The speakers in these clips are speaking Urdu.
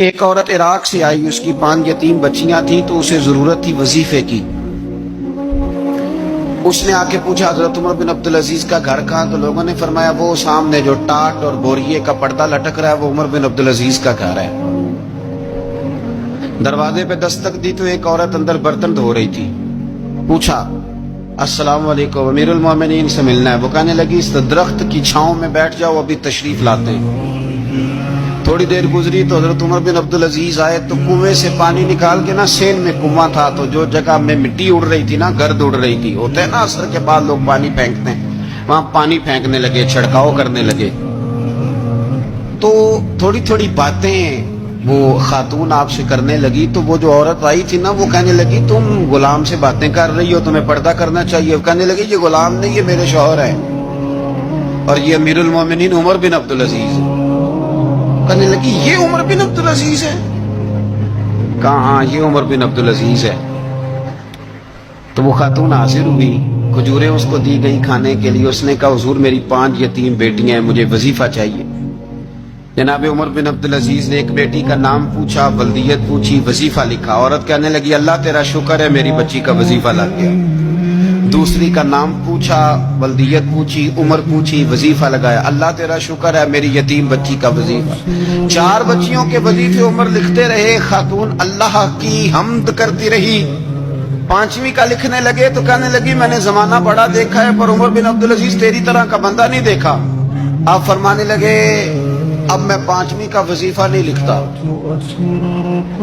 ایک عورت عراق سے آئی، اس کی 5 یتیم بچیاں تھیں تو اسے ضرورت تھی وظیفے کی۔ اس نے آ کے پوچھا حضرت عمر بن عبدالعزیز کا گھر کہاں؟ تو لوگوں نے فرمایا وہ سامنے جو ٹاٹ اور بوریے کا پردہ لٹک رہا ہے وہ عمر بن عبدالعزیز کا گھر ہے۔ دروازے پہ دستک دی تو ایک عورت اندر برتن دھو رہی تھی۔ پوچھا السلام علیکم، امیر المومنین سے ملنا ہے۔ وہ کہنے لگی اس درخت کی چھاؤں میں بیٹھ جاؤ، ابھی تشریف لاتے ہیں۔ تھوڑی دیر گزری تو حضرت عمر بن عبدالعزیز آئے تو کنویں سے پانی نکال کے نا، سین میں کنواں تھا تو جو جگہ میں مٹی اڑ رہی تھی نا، گرد اڑ رہی تھی، ہوتا ہے نا عصر کے بعد لوگ پانی پھینکتے ہیں، وہاں پانی پھینکنے لگے، چھڑکاؤ کرنے لگے۔ تو تھوڑی تھوڑی باتیں وہ خاتون آپ سے کرنے لگی تو وہ جو عورت آئی تھی نا وہ کہنے لگی تم غلام سے باتیں کر رہی ہو، تمہیں پردہ کرنا چاہیے۔ وہ کہنے لگی یہ غلام نہیں، یہ میرے شوہر ہے اور یہ امیر المومنین عمر بن عبدالعزیز ہے۔ کہنے لگی یہ عمر بن عبدالعزیز ہے؟ کہا ہاں یہ عمر بن عبدالعزیز ہے۔ تو وہ خاتون حاضر ہوئی، کھجوریں اس کو دی گئی کھانے کے لیے۔ اس نے کہا حضور میری 5 یتیم بیٹیاں ہیں، مجھے وظیفہ چاہیے۔ جناب عمر بن عبدالعزیز نے ایک بیٹی کا نام پوچھا، ولدیت پوچھی، وظیفہ لکھا۔ عورت کہنے لگی اللہ تیرا شکر ہے میری بچی کا وظیفہ لگ گیا۔ دوسری کا نام پوچھا، ولدیت پوچھی، عمر پوچھی، وظیفہ لگایا، اللہ تیرا شکر ہے میری یتیم بچی کا وظیفہ۔ 4 بچیوں کے وظیفے عمر لکھتے رہے، خاتون اللہ کی حمد کرتی رہی۔ 5ویں کا لکھنے لگے تو کہنے لگی میں نے زمانہ بڑا دیکھا ہے پر عمر بن عبدالعزیز تیری طرح کا بندہ نہیں دیکھا۔ آپ فرمانے لگے اب میں 5ویں کا وظیفہ نہیں لکھتا،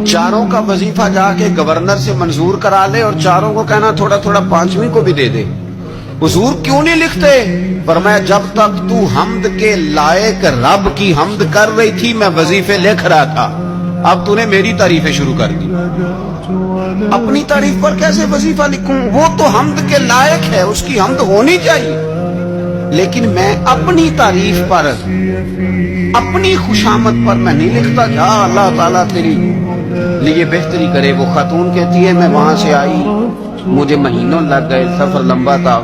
4 کا وظیفہ جا کے گورنر سے منظور کرا لے اور 4 کو کہنا تھوڑا تھوڑا 5ویں کو بھی دے دے۔ حضور کیوں نہیں لکھتے؟ فرمایا جب تک تو حمد کے لائق رب کی حمد کر رہی تھی میں وظیفے لکھ رہا تھا، اب تو نے میری تعریفیں شروع کر دی۔ اپنی تعریف پر کیسے وظیفہ لکھوں؟ وہ تو حمد کے لائق ہے، اس کی حمد ہونی چاہیے، لیکن میں اپنی تعریف پر، اپنی خوشامد پر میں نہیں لکھتا۔ جا اللہ تعالیٰ تیری لیے بہتری کرے۔ وہ خاتون کہتی ہے میں وہاں سے آئی، مجھے مہینوں لگ گئے، سفر لمبا تھا،